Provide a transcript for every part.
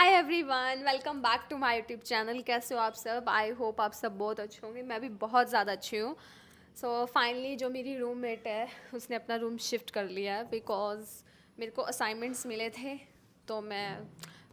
Hi everyone, welcome back to my YouTube channel. कैसे हो आप सब? आई होप आप सब बहुत अच्छे होंगे। मैं भी बहुत ज़्यादा अच्छी हूँ। सो फाइनली जो मेरी रूममेट है उसने अपना रूम शिफ्ट कर लिया है बिकॉज मेरे को असाइनमेंट्स मिले थे। तो मैं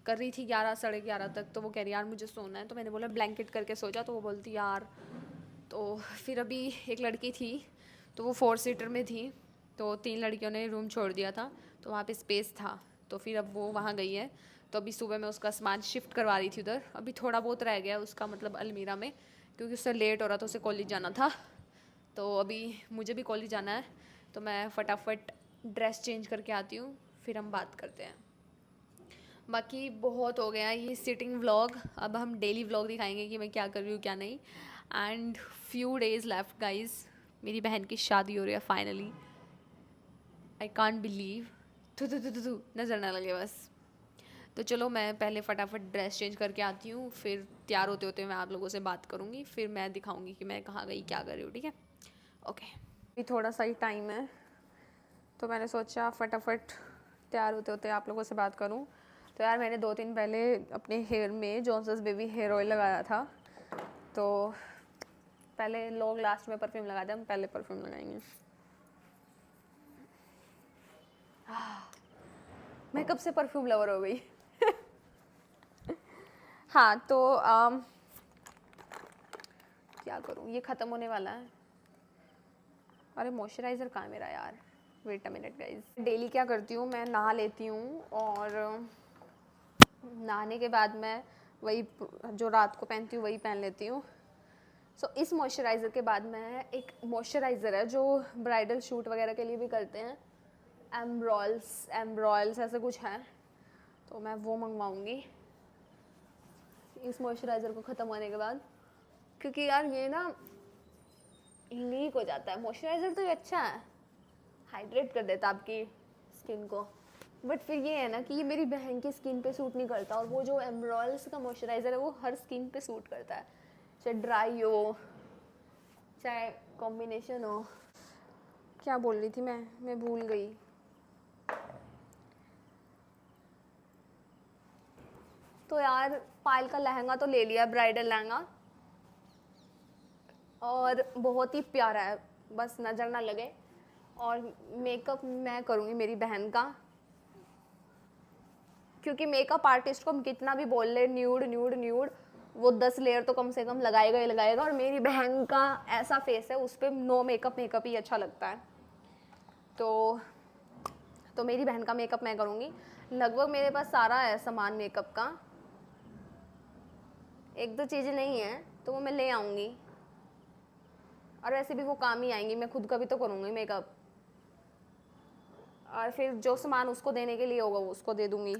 कर रही थी 11 साढ़े 11 तक। तो वो कह रही यार मुझे सोना है। तो मैंने बोला ब्लैंकेट करके सो जा। तो वो बोलती यार। तो फिर अभी एक लड़की थी तो वो 4 सीटर में थी। तो 3 लड़कियों ने रूम छोड़ दिया था तो वहाँ पे स्पेस था। तो फिर अब वो वहाँ गई है। तो अभी सुबह मैं उसका सामान शिफ्ट करवा रही थी उधर। अभी थोड़ा बहुत रह गया उसका मतलब अलमीरा में, क्योंकि उससे लेट हो रहा था, उसे कॉलेज जाना था। तो अभी मुझे भी कॉलेज जाना है। तो मैं फटाफट ड्रेस चेंज करके आती हूँ, फिर हम बात करते हैं। बाकी बहुत हो गया ये सिटिंग व्लॉग। अब हम डेली व्लॉग दिखाएंगे कि मैं क्या कर रही हूँ क्या नहीं। And few days left guys, मेरी बहन की शादी हो रही है फाइनली। I can't believe. थू नज़र ना लगे बस। तो चलो मैं पहले फटाफट ड्रेस चेंज करके आती हूँ, फिर तैयार होते होते मैं आप लोगों से बात करूँगी, फिर मैं दिखाऊँगी कि मैं कहाँ गई क्या कर रही हूँ। ठीक है, ओके। अभी थोड़ा सा ही टाइम है तो मैंने सोचा फटाफट तैयार होते होते आप लोगों से बात करूँ। तो यार मैंने 2 दिन पहले अपने हेयर में जॉनसन्स बेबी हेयर ऑयल लगाया था। तो पहले लोग लास्ट में परफ्यूम लगाते हैं, हम पहले परफ्यूम लगाएंगे। मैं कब से परफ्यूम लवर हो गई। हाँ तो क्या करूँ, ये ख़त्म होने वाला है। अरे मॉइस्चराइज़र कहाँ है मेरा यार? Wait a minute guys. Daily क्या करती हूँ, मैं नहा लेती हूँ और नहाने के बाद मैं वही जो रात को पहनती हूँ वही पहन लेती हूँ। सो इस मॉइस्चराइज़र के बाद मैं एक मॉइस्चराइज़र है जो ब्राइडल शूट वगैरह के लिए भी करते हैं, एम्ब्रॉयल्स ऐसा कुछ है, तो मैं वो मंगवाऊँगी इस मॉइस्चराइज़र को ख़त्म होने के बाद। क्योंकि यार ये ना लीक हो जाता है। मॉइस्चराइज़र तो ये अच्छा है, हाइड्रेट कर देता आपकी स्किन को, बट फिर ये है ना कि ये मेरी बहन की स्किन पे सूट नहीं करता। और वो जो एम्ब्रॉयल्स का मॉइस्चराइज़र है वो हर स्किन पे सूट करता है, चाहे ड्राई हो चाहे कॉम्बिनेशन हो। क्या बोल रही थी मैं भूल गई। तो यार पायल का लहंगा तो ले लिया, ब्राइडल लहंगा, और बहुत ही प्यारा है, बस नज़र ना लगे। और मेकअप मैं करूँगी मेरी बहन का, क्योंकि मेकअप आर्टिस्ट को हम कितना भी बोल ले न्यूड न्यूड न्यूड, वो 10 लेयर तो कम से कम लगाएगा ही लगाएगा। और मेरी बहन का ऐसा फेस है, उस पर नो मेकअप मेकअप ही अच्छा लगता है। तो मेरी बहन का मेकअप मैं करूँगी। लगभग मेरे पास सारा है सामान मेकअप का, एक दो चीज़ें नहीं है तो वो मैं ले आऊँगी। और वैसे भी वो काम ही आएंगी, मैं खुद का भी तो करूँगी मेकअप, और फिर जो सामान उसको देने के लिए होगा वो उसको दे दूँगी।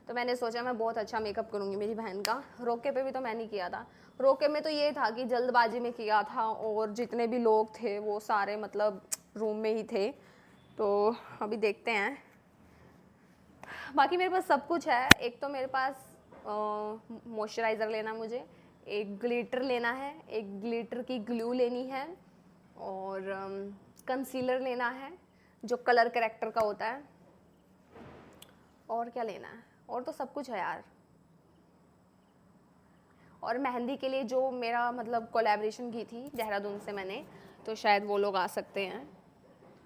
तो मैंने सोचा मैं बहुत अच्छा मेकअप करूँगी मेरी बहन का। रोके पे भी तो मैंने किया था। रोके में तो ये था कि जल्दबाजी में किया था और जितने भी लोग थे वो सारे मतलब रूम में ही थे। तो अभी देखते हैं। बाकी मेरे पास सब कुछ है। एक तो मेरे पास मॉइस्चराइज़र लेना, मुझे एक ग्लिटर लेना है, एक ग्लिटर की ग्लू लेनी है, और कंसीलर लेना है जो कलर करेक्टर का होता है। और क्या लेना है? और तो सब कुछ है यार। और मेहंदी के लिए जो मेरा मतलब कोलैबोरेशन की थी देहरादून से मैंने, तो शायद वो लोग आ सकते हैं।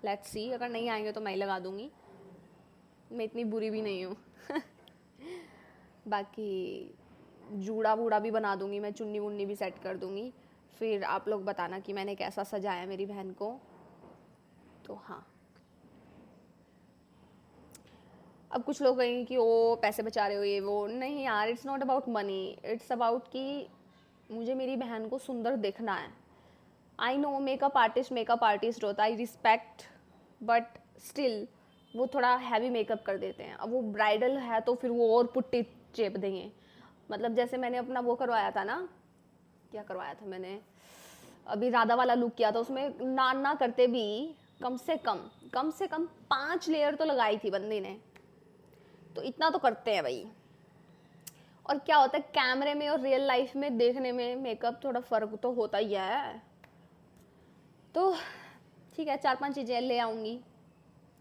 लेट्स सी, अगर नहीं आएंगे तो मैं ही लगा दूँगी, मैं इतनी बुरी भी नहीं हूँ। बाकी जूड़ा वूड़ा भी बना दूँगी मैं, चुन्नी वुन्नी भी सेट कर दूँगी। फिर आप लोग बताना कि मैंने कैसा सजाया मेरी बहन को। तो हाँ, अब कुछ लोग कहेंगे कि ओ पैसे बचा रहे हो ये वो। नहीं यार, it's not about money, it's about कि मुझे मेरी बहन को सुंदर देखना है। आई नो मेकअप आर्टिस्ट होता है, आई रिस्पेक्ट, बट स्टिल वो थोड़ा हैवी मेकअप कर देते हैं। अब वो ब्राइडल है तो फिर वो और पुट्टी चेप देंगे। मतलब जैसे मैंने अपना वो करवाया था ना, क्या करवाया था मैंने, अभी राधा वाला लुक किया था, उसमें ना करते भी कम से कम 5 लेयर तो लगाई थी बंदी ने। तो इतना तो करते हैं भाई। और क्या होता है कैमरे में और रियल लाइफ में देखने में मेकअप थोड़ा फ़र्क तो होता ही है। तो ठीक है, 4-5 चीज़ें ले आऊँगी।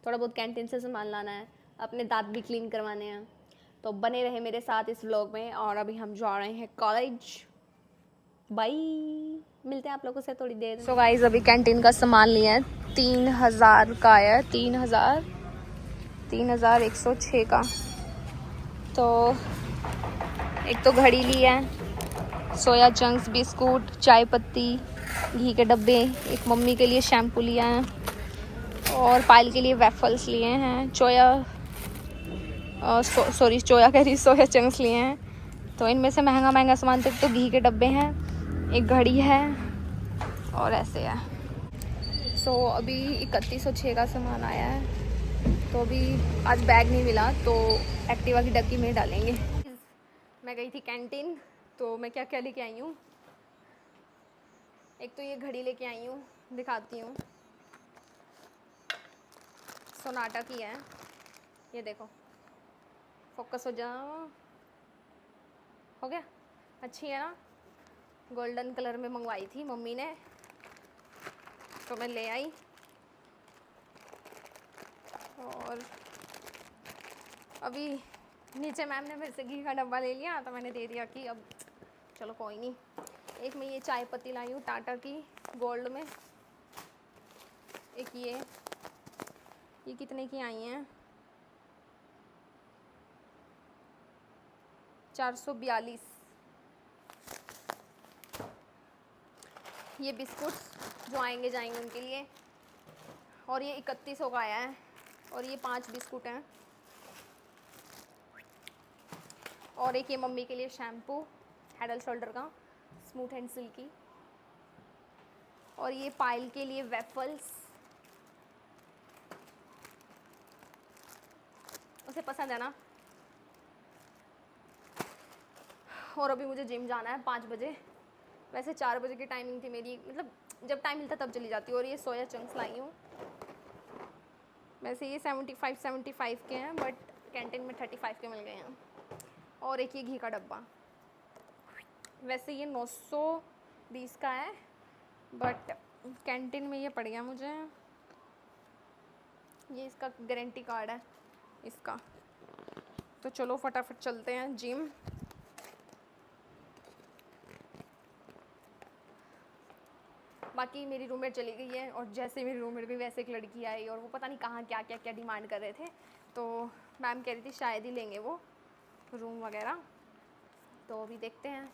थोड़ा बहुत कैंटीन से सामान लाना है, अपने दांत भी क्लीन करवाने हैं। तो बने रहे मेरे साथ इस व्लॉग में। और अभी हम जा रहे हैं कॉलेज। बाय, मिलते हैं आप लोगों से थोड़ी देर। सो गाइस अभी कैंटीन का सामान लिया है, 3000 का आया है, 3106 का। तो एक तो घड़ी ली है, सोया चंक्स, बिस्कुट, चाय पत्ती, घी के डब्बे, एक मम्मी के लिए शैम्पू लिया है और पायल के लिए वेफल्स लिए हैं, चोया कह रही, सोया चंक्स लिए हैं। तो इनमें से महंगा महंगा सामान तक तो घी के डब्बे हैं, एक घड़ी है और ऐसे है। सो अभी 3106 का सामान आया है। तो अभी आज बैग नहीं मिला तो एक्टिवा की डक्की में डालेंगे। मैं गई थी कैंटीन, तो मैं क्या क्या लेके आई हूँ। एक तो ये घड़ी लेके आई हूँ, दिखाती हूँ, सोनाटा की है। ये देखो, फोकस हो जाओ, हो गया, अच्छी है ना। गोल्डन कलर में मंगवाई थी मम्मी ने, तो मैं ले आई। और अभी नीचे मैम ने मेरे से घी का डब्बा ले लिया, तो मैंने दे दिया कि अब चलो कोई नहीं। एक मैं ये चाय पत्ती लाई हूँ टाटा की गोल्ड में। एक ये कितने की आई हैं, 442। ये बिस्कुट जो आएंगे जाएंगे उनके लिए। और ये 3100 का आया है और ये 5 बिस्कुट हैं। और एक ये मम्मी के लिए शैम्पू हेड एंड शोल्डर का, स्मूथ एंड सिल्की। और ये पायल के लिए वेफल्स, उसे पसंद है ना। और अभी मुझे जिम जाना है 5 बजे। वैसे 4 बजे की टाइमिंग थी मेरी, मतलब जब टाइम मिलता तब चली जाती हूँ। और ये सोया चंक्स लाई हूँ। वैसे ये 75 के हैं, बट कैंटीन में 35 के मिल गए हैं। और एक ये घी का डब्बा, वैसे ये 920 का है, बट कैंटीन में ये पड़ गया मुझे। ये इसका गारंटी कार्ड है इसका। तो चलो फटाफट चलते हैं जिम। बाकी मेरी रूममेट चली गई है, और जैसे मेरी रूममेट भी वैसे एक लड़की आई, और वो पता नहीं कहाँ क्या क्या क्या डिमांड कर रहे थे। तो मैम कह रही थी शायद ही लेंगे वो रूम वगैरह। तो अभी देखते हैं,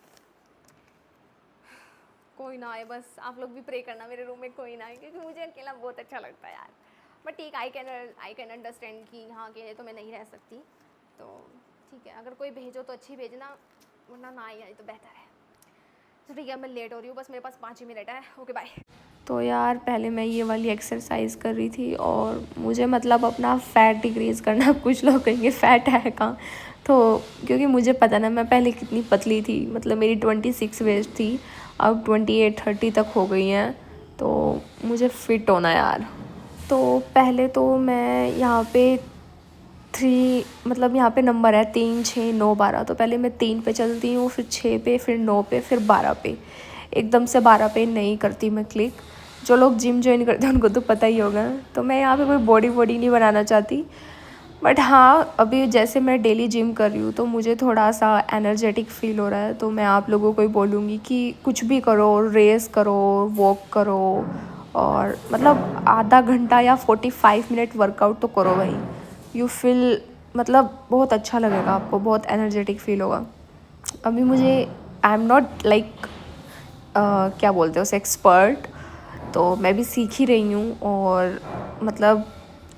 कोई ना आए, बस आप लोग भी प्रे करना मेरे रूम में कोई ना आए, क्योंकि मुझे अकेला बहुत अच्छा लगता है यार। बट ठीक, आई कैन अंडरस्टैंड कि यहाँ अकेले तो मैं नहीं रह सकती। तो ठीक है, अगर कोई भेजो तो अच्छी भेजना, वरना ना आई तो बेहतर है। तो ठीक है, मैं लेट हो रही हूँ, बस मेरे पास 5 ही मिनट है। Okay bye. तो यार पहले मैं ये वाली एक्सरसाइज कर रही थी, और मुझे मतलब अपना फ़ैट डिक्रीज़ करना, कुछ लोग कहेंगे फ़ैट है कहाँ, तो क्योंकि मुझे पता ना मैं पहले कितनी पतली थी। मतलब मेरी 26 वेस्ट थी, अब 28-30 तक हो गई हैं। तो मुझे फ़िट होना यार। तो पहले तो मैं यहाँ पे 3, मतलब यहाँ पे नंबर है 3, 6, 9, 12। तो पहले मैं 3 पे चलती हूँ, फिर 6 पे, फिर 9 पे, फिर 12 पे। एकदम से 12 पे नहीं करती मैं क्लिक। जो लोग जिम ज्वाइन करते हैं उनको तो पता ही होगा। तो मैं यहाँ पे कोई बॉडी नहीं बनाना चाहती, बट हाँ अभी जैसे मैं डेली जिम कर रही हूँ तो मुझे थोड़ा सा एनर्जेटिक फील हो रहा है। तो मैं आप लोगों को ही बोलूँगी कि कुछ भी करो, रेस करो, वॉक करो, और मतलब आधा घंटा या 45 मिनट वर्कआउट तो करो भाई। यू फील, मतलब बहुत अच्छा लगेगा आपको, बहुत एनर्जेटिक फील होगा। अभी मुझे, आई एम नॉट लाइक क्या बोलते हैं उसे, एक्सपर्ट। तो मैं भी सीख ही रही हूँ। और मतलब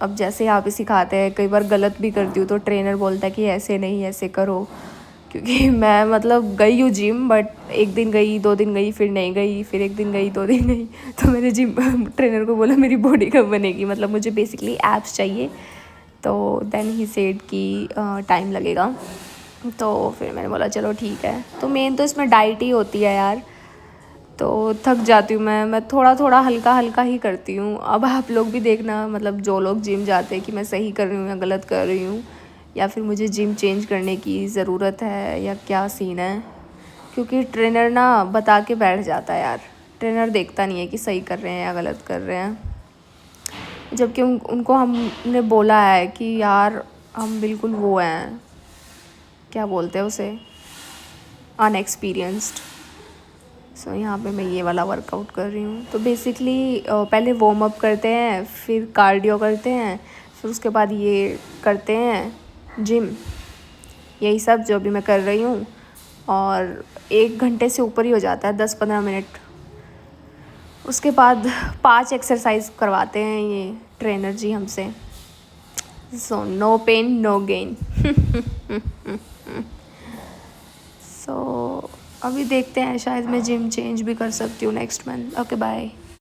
अब जैसे यहाँ पे सिखाते हैं, कई बार गलत भी करती हूँ तो ट्रेनर बोलता है कि ऐसे नहीं, ऐसे करो। क्योंकि मैं मतलब गई हूँ जिम, बट 1 दिन गई, 2 दिन गई, फिर नहीं गई, फिर 1 दिन गई, 2 दिन गई। तो मैंने जिम ट्रेनर को बोला मेरी बॉडी कब बनेगी, मतलब मुझे बेसिकली एब्स चाहिए। तो देन ही सेड कि टाइम लगेगा। तो फिर मैंने बोला चलो ठीक है। तो मेन तो इसमें डाइट ही होती है यार। तो थक जाती हूँ मैं थोड़ा थोड़ा हल्का हल्का ही करती हूँ। अब आप लोग भी देखना, मतलब जो लोग जिम जाते हैं, कि मैं सही कर रही हूँ या गलत कर रही हूँ, या फिर मुझे जिम चेंज करने की ज़रूरत है या क्या सीन है। क्योंकि ट्रेनर ना बता के बैठ जाता है यार, ट्रेनर देखता नहीं है कि सही कर रहे हैं या गलत कर रहे हैं। जबकि उनको हमने बोला है कि यार हम बिल्कुल वो हैं, क्या बोलते हैं उसे, अनएक्सपीरियंस्ड। सो यहाँ पे मैं ये वाला वर्कआउट कर रही हूँ। तो बेसिकली पहले वार्म अप करते हैं, फिर कार्डियो करते हैं, फिर उसके बाद ये करते हैं जिम। यही सब जो अभी मैं कर रही हूँ, और 1 घंटे से ऊपर ही हो जाता है, 10-15 मिनट। उसके बाद 5 एक्सरसाइज करवाते हैं ये ट्रेनर जी हमसे। So no pain no gain. So अभी देखते हैं, शायद मैं जिम चेंज भी कर सकती हूँ नेक्स्ट मंथ। Okay bye.